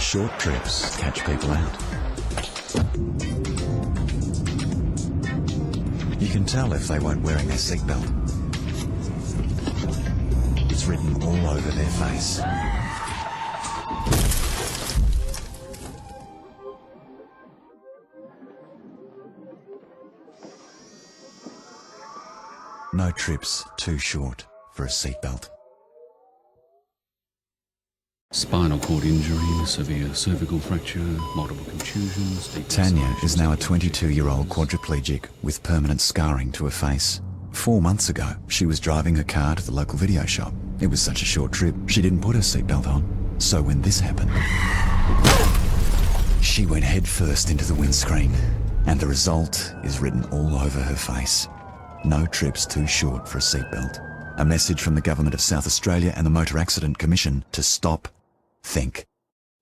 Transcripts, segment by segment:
Short trips catch people out. You can tell if they weren't wearing their seatbelt. It's written all over their face. No trips too short for a seatbelt. Spinal cord injury, severe cervical fracture, multiple contusions. Tanya is now a 22-year-old quadriplegic with permanent scarring to her face. 4 months ago, she was driving her car to the local video shop. It was such a short trip, she didn't put her seatbelt on. So when this happened, she went headfirst into the windscreen, and the result is written all over her face. No trips too short for a seatbelt. A message from the Government of South Australia and the Motor Accident Commission to stop, think.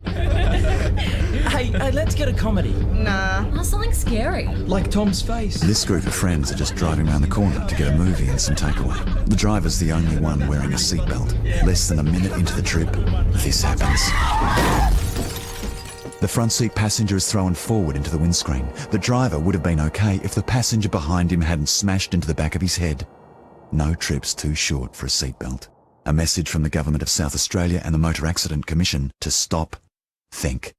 Hey, let's get a comedy. Nah. Oh, something scary. Like Tom's face. This group of friends are just driving around the corner to get a movie and some takeaway. The driver's the only one wearing a seatbelt. Less than a minute into the trip, this happens. The front seat passenger is thrown forward into the windscreen. The driver would have been okay if the passenger behind him hadn't smashed into the back of his head. No trips too short for a seatbelt. A message from the Government of South Australia and the Motor Accident Commission to stop, think.